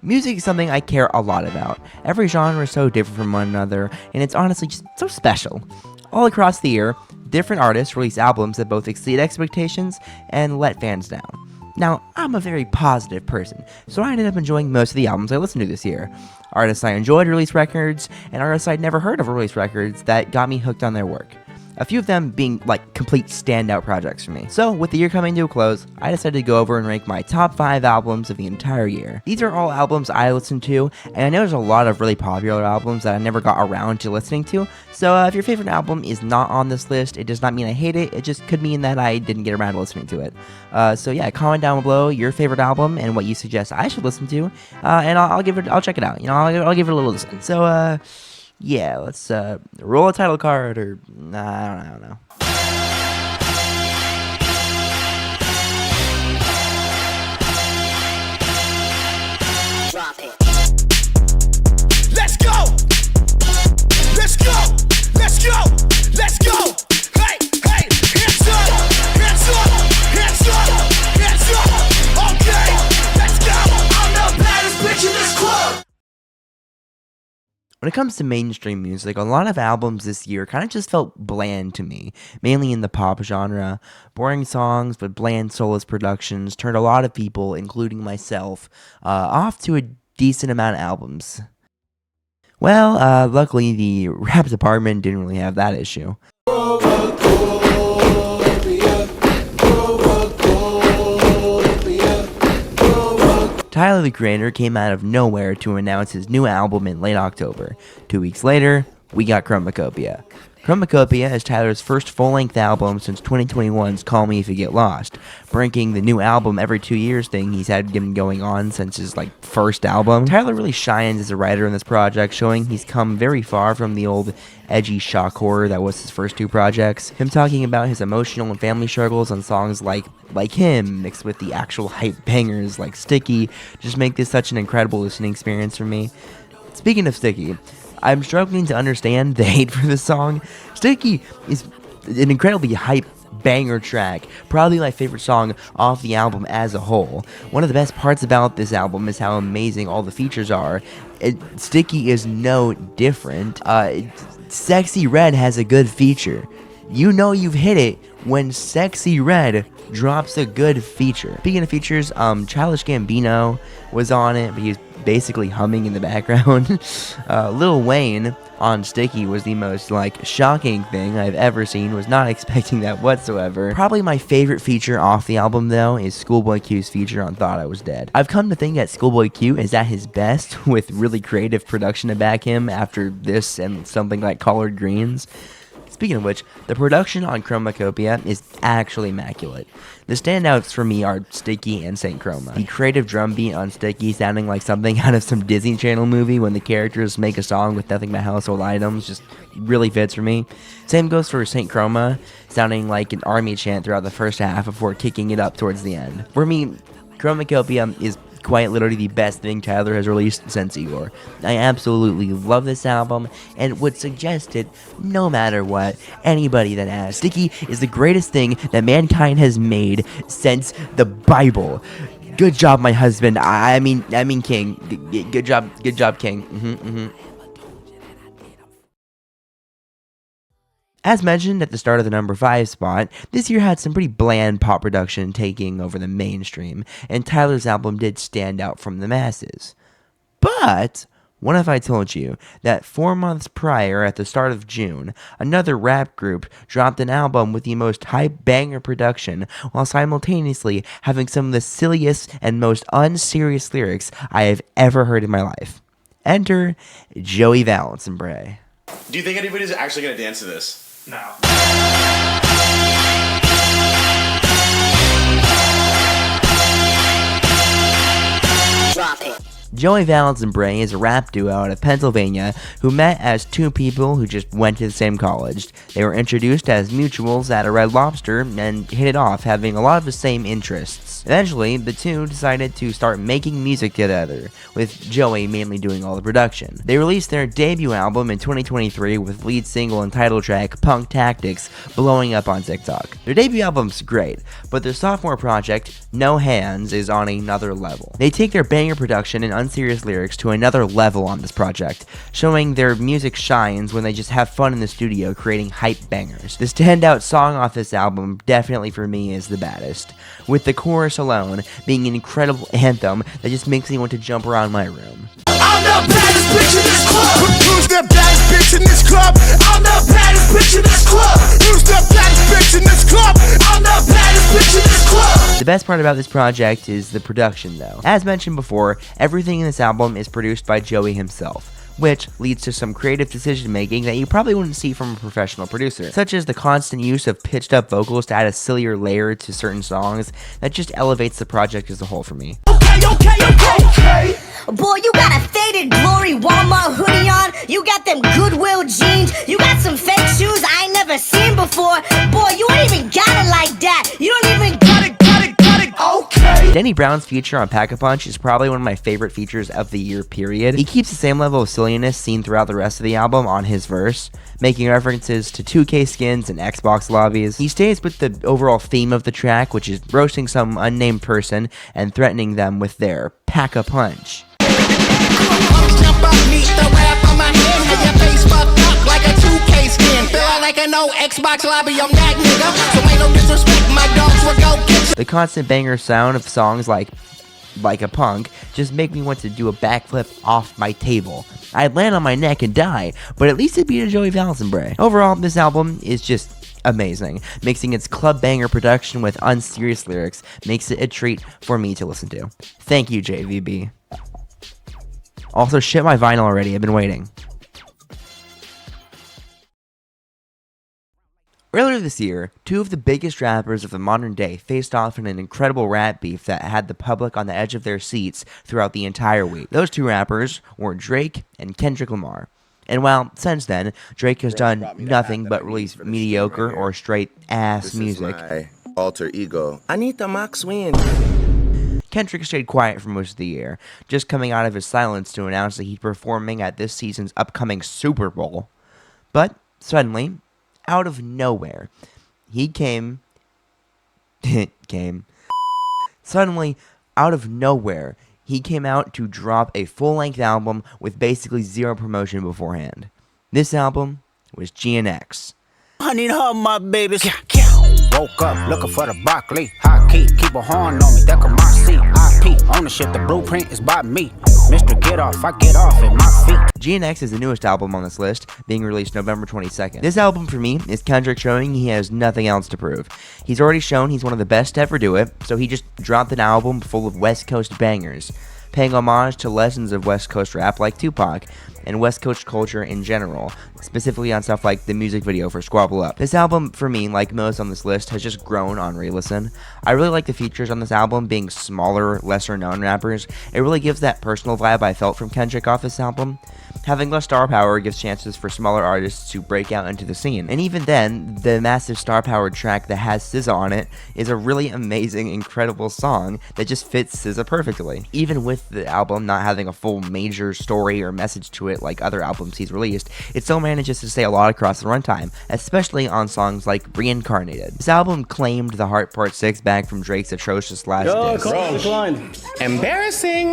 Music is something I care a lot about. Every genre is so different from one another, and it's honestly just so special. All across the year, different artists release albums that both exceed expectations and let fans down. Now, I'm a very positive person, so I ended up enjoying most of the albums I listened to this year. Artists I enjoyed release records, and artists I'd never heard of release records that got me hooked on their work. A few of them being like complete standout projects for me. So, with the year coming to a close, I decided to go over and rank my top 5 albums of the entire year. These are all albums I listened to, and I know there's a lot of really popular albums that I never got around to listening to, so if your favorite album is not on this list, it does not mean I hate it, it just could mean that I didn't get around to listening to it. So yeah, comment down below your favorite album and what you suggest I should listen to, and I'll check it out, I'll give it a little listen. So, yeah, let's roll a title card, or I don't know. Drop it. Let's go! Let's go! Let's go! Let's go! Hey, hey, hands up! Hands up! Hands up! Hands up! Okay, let's go! I'm the baddest bitch in this club! When it comes to mainstream music, a lot of albums this year kind of just felt bland to me, mainly in the pop genre. Boring songs but bland soulless productions turned a lot of people, including myself, off to a decent amount of albums. Well, luckily the rap department didn't really have that issue. Tyler, the Creator, came out of nowhere to announce his new album in late October. 2 weeks later, we got Chromacopia. Chromacopia is Tyler's first full-length album since 2021's Call Me If You Get Lost, breaking the new album every 2 years thing he's had been going on since his first album. Tyler really shines as a writer in this project, showing he's come very far from the old edgy shock horror that was his first 2 projects. Him talking about his emotional and family struggles on songs like Him, mixed with the actual hype bangers like Sticky, just make this such an incredible listening experience for me. Speaking of Sticky, I'm struggling to understand the hate for this song. Sticky is an incredibly hype banger track, probably my favorite song off the album as a whole. One of the best parts about this album is how amazing all the features are. Sticky is no different. Sexy Red has a good feature. You know you've hit it when Sexy Red drops a good feature. Speaking of features, Childish Gambino was on it, but he's basically humming in the background. Lil Wayne on Sticky was the most shocking thing I've ever seen. Was not expecting that whatsoever. Probably my favorite feature off the album though is Schoolboy Q's feature on Thought I Was Dead. I've come to think that Schoolboy Q is at his best with really creative production to back him after this and something like Collard Greens. Speaking of which, the production on Chromacopia is actually immaculate. The standouts for me are Sticky and Saint Chroma. The creative drum beat on Sticky sounding like something out of some Disney Channel movie when the characters make a song with nothing but household items just really fits for me. Same goes for Saint Chroma, sounding like an army chant throughout the first half before kicking it up towards the end. For me, Chromacopia is quite literally the best thing Tyler has released since Igor. I absolutely love this album and would suggest it no matter what. Anybody that asks. Sticky is the greatest thing that mankind has made since the Bible. Good job, my husband. I mean King. Good job, King. As mentioned at the start of the number 5 spot, this year had some pretty bland pop production taking over the mainstream, and Tyler's album did stand out from the masses. But what if I told you that 4 months prior, at the start of June, another rap group dropped an album with the most hype banger production while simultaneously having some of the silliest and most unserious lyrics I have ever heard in my life? Enter Joey Valence and Bray. Do you think anybody's actually going to dance to this? No. Drop it. Joey Valence and Bray is a rap duo out of Pennsylvania who met as 2 people who just went to the same college. They were introduced as mutuals at a Red Lobster and hit it off, having a lot of the same interests. Eventually, the two decided to start making music together, with Joey mainly doing all the production. They released their debut album in 2023 with lead single and title track Punk Tactics blowing up on TikTok. Their debut album's great, but their sophomore project, No Hands, is on another level. They take their banger production and unserious lyrics to another level on this project, showing their music shines when they just have fun in the studio creating hype bangers. The standout song off this album definitely for me is The Baddest, with the chorus alone being an incredible anthem that just makes me want to jump around my room. I'm the baddest bitch in this club. Who's the baddest bitch in this club? I'm the baddest bitch in this club. Who's the baddest bitch in this club? I'm the baddest bitch in this club. The best part about this project is the production though. As mentioned before, everything in this album is produced by Joey himself, which leads to some creative decision making that you probably wouldn't see from a professional producer, such as the constant use of pitched up vocals to add a sillier layer to certain songs that just elevates the project as a whole for me. Okay. Boy, you got a faded glory Walmart hoodie on. You got them Goodwill jeans. You got some fake shoes I ain't never seen before. Boy, you ain't even got it like that. You don't even got it. Okay. Danny Brown's feature on Pack-a-Punch is probably one of my favorite features of the year, period. He keeps the same level of silliness seen throughout the rest of the album on his verse, making references to 2K skins and Xbox lobbies. He stays with the overall theme of the track, which is roasting some unnamed person and threatening them with their Pack-a-Punch. Jump up, meet the rap on my head. Have your face fucked up like a 2K skin. Feel like an old Xbox lobby, I'm that nigga. So ain't no disrespect, my dogs will go get you. The constant banger sound of songs like a Punk just make me want to do a backflip off my table. I'd land on my neck and die, but at least it'd be a Joey Valsenbray. Overall, this album is just amazing. Mixing its club banger production with unserious lyrics makes it a treat for me to listen to. Thank you, JVB. Also, ship my vinyl already. I've been waiting. Earlier this year, two of the biggest rappers of the modern day faced off in an incredible rap beef that had the public on the edge of their seats throughout the entire week. Those two rappers were Drake and Kendrick Lamar. And while since then, Drake has done nothing but release mediocre or straight ass music, My alter ego. I need the Max win. Kendrick stayed quiet for most of the year, just coming out of his silence to announce that he's performing at this season's upcoming Super Bowl. But suddenly, out of nowhere, Suddenly, out of nowhere, he came out to drop a full-length album with basically zero promotion beforehand. This album was GNX. I need her, my babies. Woke up looking for the broccoli. Hot key, keep a horn on me. That could my seat. IP ownership, the blueprint is by me. Mr. Get Off, I get off at my feet. GNX is the newest album on this list, being released November 22nd. This album for me is Kendrick showing he has nothing else to prove. He's already shown he's one of the best to ever do it, so he just dropped an album full of West Coast bangers, paying homage to legends of West Coast rap like Tupac, and West Coast culture in general, specifically on stuff like the music video for Squabble Up. This album, for me, like most on this list, has just grown on re-listen. I really like the features on this album being smaller, lesser-known rappers. It really gives that personal vibe I felt from Kendrick off this album. Having less star power gives chances for smaller artists to break out into the scene. And even then, the massive star-powered track that has SZA on it is a really amazing, incredible song that just fits SZA perfectly. Even with the album not having a full major story or message to it like other albums he's released, it still manages to say a lot across the runtime, especially on songs like Reincarnated. This album claimed the Heart Part 6 back from Drake's atrocious last diss. Embarrassing.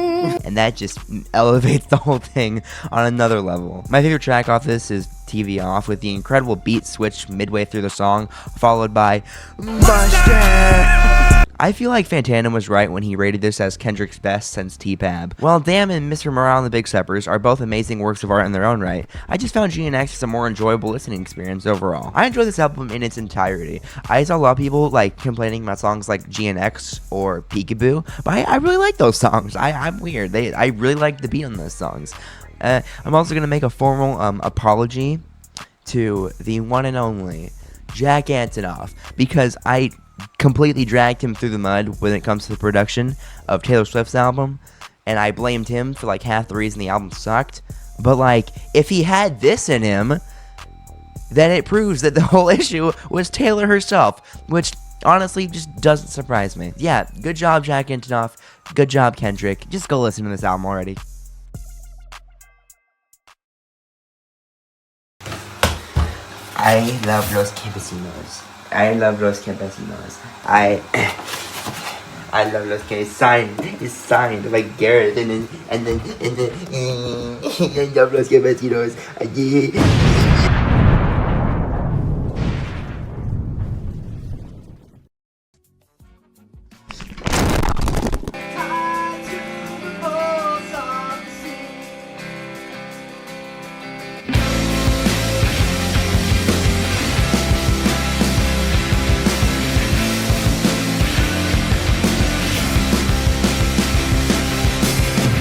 And that just elevates the whole thing on another level. My favorite track off this is TV Off, with the incredible beat switch midway through the song, followed by Buster. I feel like Fantana was right when he rated this as Kendrick's best since T-Pab. While Damn and Mr. Morale and the Big Steppers are both amazing works of art in their own right, I just found GNX as a more enjoyable listening experience overall. I enjoy this album in its entirety. I saw a lot of people like complaining about songs like GNX or Peekaboo, but I really like those songs. I'm weird. I really like the beat on those songs. I'm also going to make a formal apology to the one and only Jack Antonoff, because I completely dragged him through the mud when it comes to the production of Taylor Swift's album, and I blamed him for like half the reason the album sucked. But like, if he had this in him, then it proves that the whole issue was Taylor herself, which honestly just doesn't surprise me. Yeah, good job, Jack Antonoff. Good job, Kendrick. Just go listen to this album already. I love Los Campesinos. I I love Los K. It's signed by Gareth, and then I love Los K Vecinos.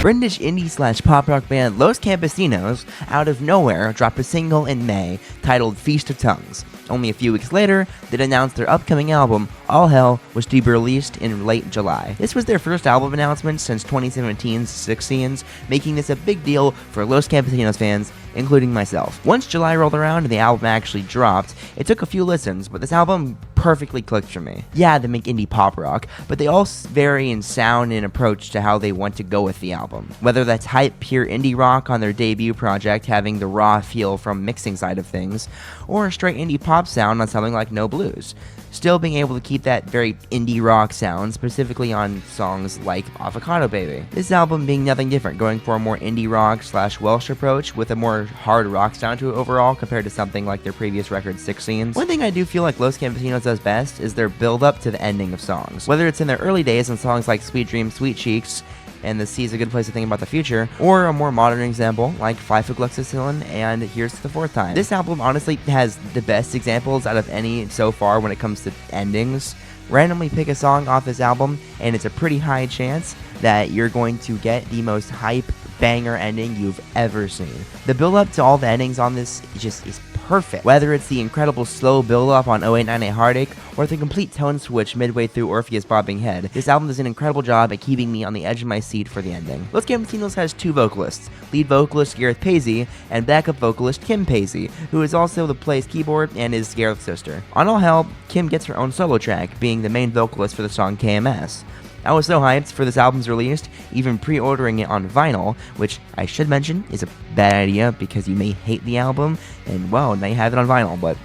British indie/pop rock band Los Campesinos, out of nowhere, dropped a single in May titled Feast of Tongues. Only a few weeks later, they'd announced their upcoming album, All Hell, was to be released in late July. This was their first album announcement since 2017's Six Scenes, making this a big deal for Los Campesinos fans, including myself. Once July rolled around and the album actually dropped, it took a few listens, but this album perfectly clicked for me. Yeah, they make indie pop rock, but they all vary in sound and approach to how they want to go with the album. Whether that's hype pure indie rock on their debut project, having the raw feel from mixing side of things, or a straight indie pop sound on something like No Blues. Still being able to keep that very indie rock sound, specifically on songs like Avocado Baby. This album being nothing different, going for a more indie rock/Welsh approach with a more hard rock sound to it overall compared to something like their previous record Six Scenes. One thing I do feel like Los Campesinos does best is their build up to the ending of songs. Whether it's in their early days on songs like Sweet Dreams, Sweet Cheeks, and The Sea's a Good Place to Think About the Future, or a more modern example like 5 Foot Gluxacillin and Here's to the Fourth Time. This album honestly has the best examples out of any so far when it comes to endings. Randomly pick a song off this album and it's a pretty high chance that you're going to get the most hype banger ending you've ever seen. The build up to all the endings on this just is perfect. Whether it's the incredible slow build up on 0898 Heartache or the complete tone switch midway through Orpheus Bobbing Head, this album does an incredible job at keeping me on the edge of my seat for the ending. Los Campesinos has two vocalists, lead vocalist Gareth Paisley and backup vocalist Kim Paisley, who is also the plays keyboard and is Gareth's sister. On All Hell, Kim gets her own solo track, being the main vocalist for the song KMS. I was so hyped for this album's release, even pre-ordering it on vinyl, which I should mention is a bad idea because you may hate the album, and well, now you have it on vinyl, but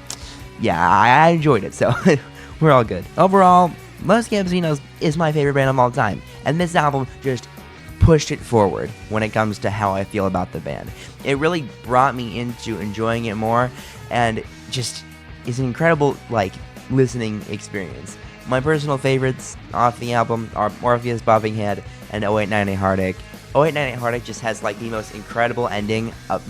yeah, I enjoyed it, so we're all good. Overall, Los Campesinos is my favorite band of all time, and this album just pushed it forward when it comes to how I feel about the band. It really brought me into enjoying it more, and just is an incredible, listening experience. My personal favorites off the album are Orpheus Bobbing Head and 0898 Heartache. 0898 Heartache just has the most incredible ending of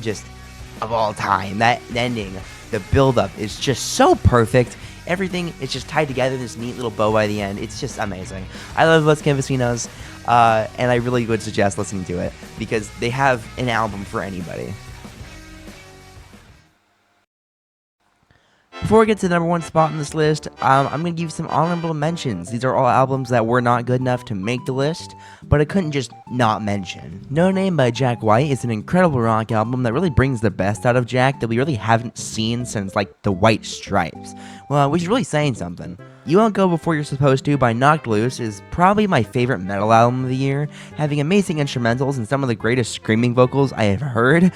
all time. That ending, the build-up is just so perfect. Everything is just tied together in this neat little bow by the end. It's just amazing. I love Los Campesinos, and I really would suggest listening to it because they have an album for anybody. Before we get to the number one spot on this list, I'm going to give you some honorable mentions. These are all albums that were not good enough to make the list, but I couldn't just not mention. No Name by Jack White is an incredible rock album that really brings the best out of Jack that we really haven't seen since, the White Stripes. Well, which is really saying something. You Won't Go Before You're Supposed To by Knocked Loose is probably my favorite metal album of the year, having amazing instrumentals and some of the greatest screaming vocals I have heard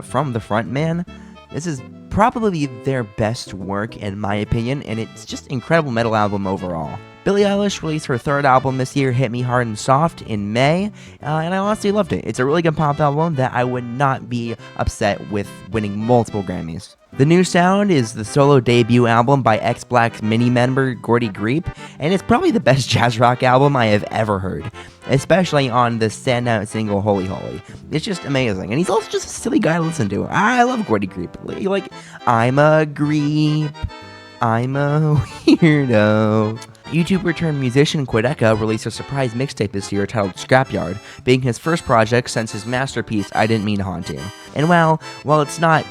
from the frontman. This is probably their best work in my opinion, and it's just an incredible metal album overall. Billie Eilish released her third album this year, Hit Me Hard and Soft, in May, and I honestly loved it. It's a really good pop album that I would not be upset with winning multiple Grammys. The New Sound is the solo debut album by ex-Black Mini member Gordy Greep, and it's probably the best jazz rock album I have ever heard, especially on the standout single Holy Holy. It's just amazing, and he's also just a silly guy to listen to. I love Gordy Greep. I'm a Greep, I'm a weirdo. YouTuber turned musician Quideka released a surprise mixtape this year titled Scrapyard, being his first project since his masterpiece I Didn't Mean to Haunt You. And while it's not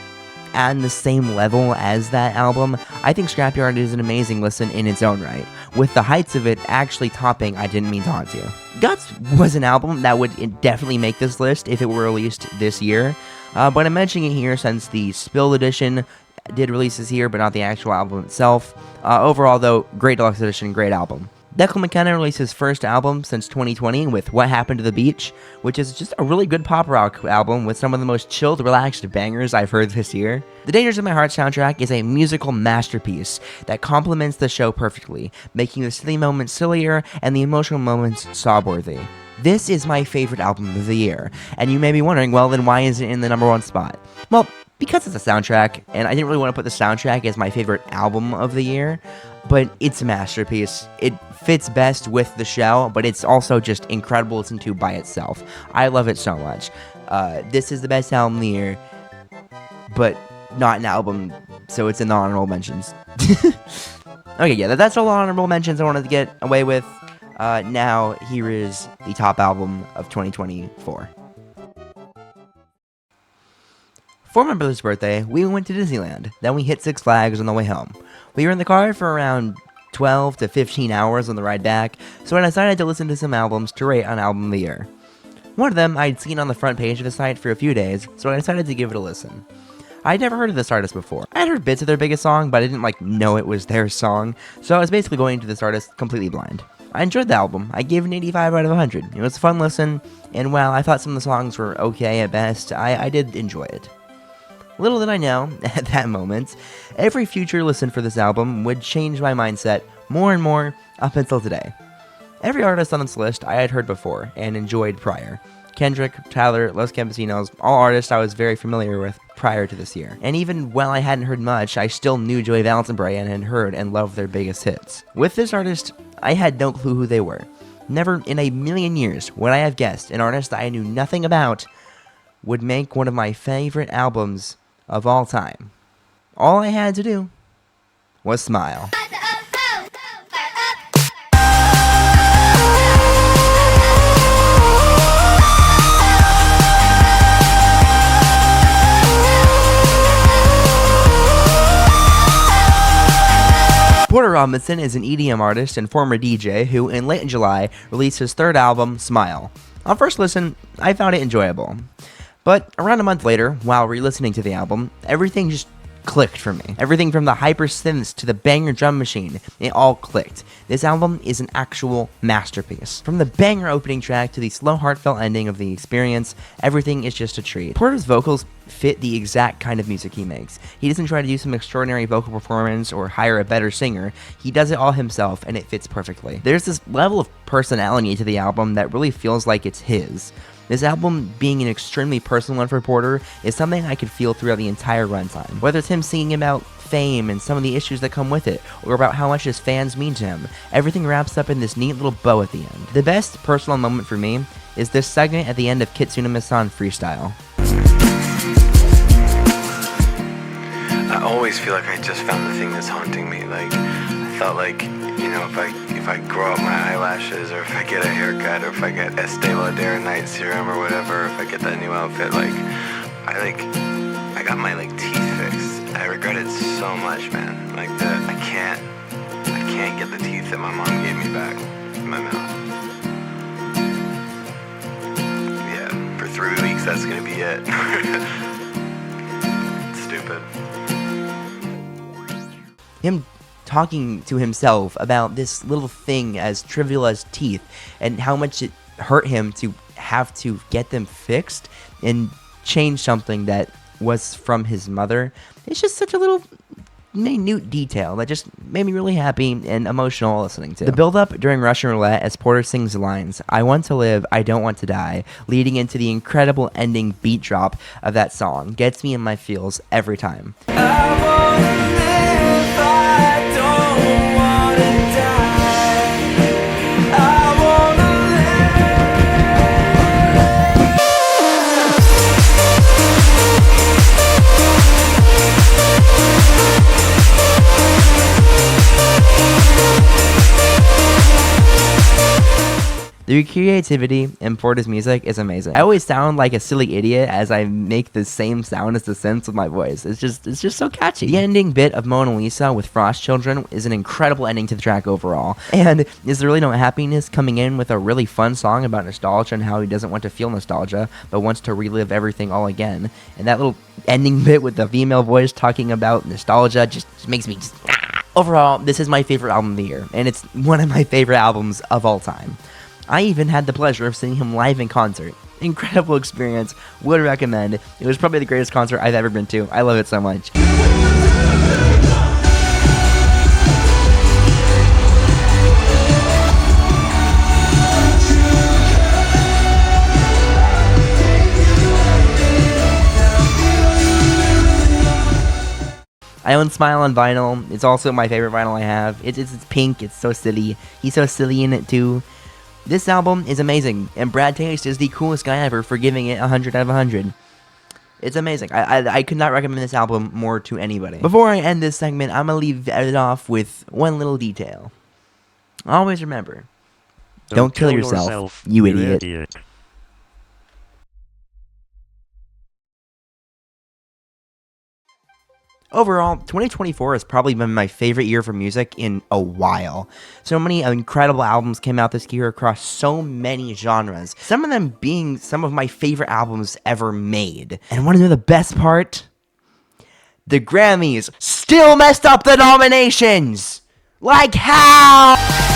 on the same level as that album, I think Scrapyard is an amazing listen in its own right, with the heights of it actually topping I Didn't Mean to Haunt You. Guts was an album that would definitely make this list if it were released this year, but I'm mentioning it here since the Spilled Edition did release this year, but not the actual album itself. Overall, though, great deluxe edition, great album. Declan McKenna released his first album since 2020 with What Happened to the Beach, which is just a really good pop rock album with some of the most chilled, relaxed bangers I've heard this year. The Dangers of My Heart soundtrack is a musical masterpiece that complements the show perfectly, making the silly moments sillier and the emotional moments sob-worthy. This is my favorite album of the year, and you may be wondering, well, then why is it in the number one spot? Well, because it's a soundtrack, and I didn't really want to put the soundtrack as my favorite album of the year, but it's a masterpiece. It fits best with the show, but it's also just incredible to listen to by itself. I love it so much. This is the best album of the year, but not an album, so it's in the honorable mentions. Okay, yeah, that's all the honorable mentions I wanted to get away with. Now, here is the top album of 2024. For my brother's birthday, we went to Disneyland. Then we hit Six Flags on the way home. We were in the car for around 12 to 15 hours on the ride back, so I decided to listen to some albums to rate on Album of the Year. One of them I'd seen on the front page of the site for a few days, so I decided to give it a listen. I'd never heard of this artist before. I had heard bits of their biggest song, but I didn't know it was their song, so I was basically going to this artist completely blind. I enjoyed the album. I gave it an 85 out of 100. It was a fun listen, and while I thought some of the songs were okay at best, I did enjoy it. Little did I know, at that moment, every future listen for this album would change my mindset more and more up until today. Every artist on this list I had heard before and enjoyed prior. Kendrick, Tyler, Los Campesinos, all artists I was very familiar with prior to this year. And even while I hadn't heard much, I still knew Joey Valence and Bray and had heard and loved their biggest hits. With this artist, I had no clue who they were. Never in a million years would I have guessed an artist that I knew nothing about would make one of my favorite albums of all time. All I had to do was smile. Porter Robinson is an EDM artist and former DJ who, in late July, released his third album, Smile. On first listen, I found it enjoyable. But around a month later, while re-listening to the album, everything just clicked for me. Everything from the hyper synths to the banger drum machine, it all clicked. This album is an actual masterpiece. From the banger opening track to the slow heartfelt ending of the experience, everything is just a treat. Porter's vocals fit the exact kind of music he makes. He doesn't try to do some extraordinary vocal performance or hire a better singer. He does it all himself and it fits perfectly. There's this level of personality to the album that really feels like it's his. This album, being an extremely personal one for Porter, is something I could feel throughout the entire runtime. Whether it's him singing about fame and some of the issues that come with it, or about how much his fans mean to him, everything wraps up in this neat little bow at the end. The best personal moment for me is this segment at the end of Kitsune Misan Freestyle. I always feel like I just found the thing that's haunting me. I thought if I grow out my eyelashes, or if I get a haircut, or if I get Estee Lauder night serum or whatever, if I get that new outfit, I got my teeth fixed. I regret it so much, man. I can't get the teeth that my mom gave me back in my mouth. Yeah, for 3 weeks that's gonna be it. It's stupid. Him talking to himself about this little thing as trivial as teeth and how much it hurt him to have to get them fixed and change something that was from his mother. It's just such a little minute detail that just made me really happy and emotional listening to. The build-up during Russian Roulette as Porter sings the lines, "I want to live, I don't want to die," leading into the incredible ending beat drop of that song, gets me in my feels every time. The creativity in Porter's music is amazing. I always sound like a silly idiot as I make the same sound as the synths with my voice. It's just so catchy. The ending bit of Mona Lisa with Frost Children is an incredible ending to the track overall. And Is There Really No Happiness coming in with a really fun song about nostalgia and how he doesn't want to feel nostalgia, but wants to relive everything all again. And that little ending bit with the female voice talking about nostalgia just makes me Overall, this is my favorite album of the year, and it's one of my favorite albums of all time. I even had the pleasure of seeing him live in concert. Incredible experience, would recommend. It was probably the greatest concert I've ever been to. I love it so much. I own Smile on vinyl. It's also my favorite vinyl I have. It's pink. It's so silly. He's so silly in it too. This album is amazing, and Brad Taste is the coolest guy ever for giving it 100 out of 100. It's amazing. I could not recommend this album more to anybody. Before I end this segment, I'm going to leave it off with one little detail. Always remember, don't kill yourself, you idiot. Overall, 2024 has probably been my favorite year for music in a while. So many incredible albums came out this year across so many genres, some of them being some of my favorite albums ever made. And want to know the best part? The Grammys still messed up the nominations! Like how?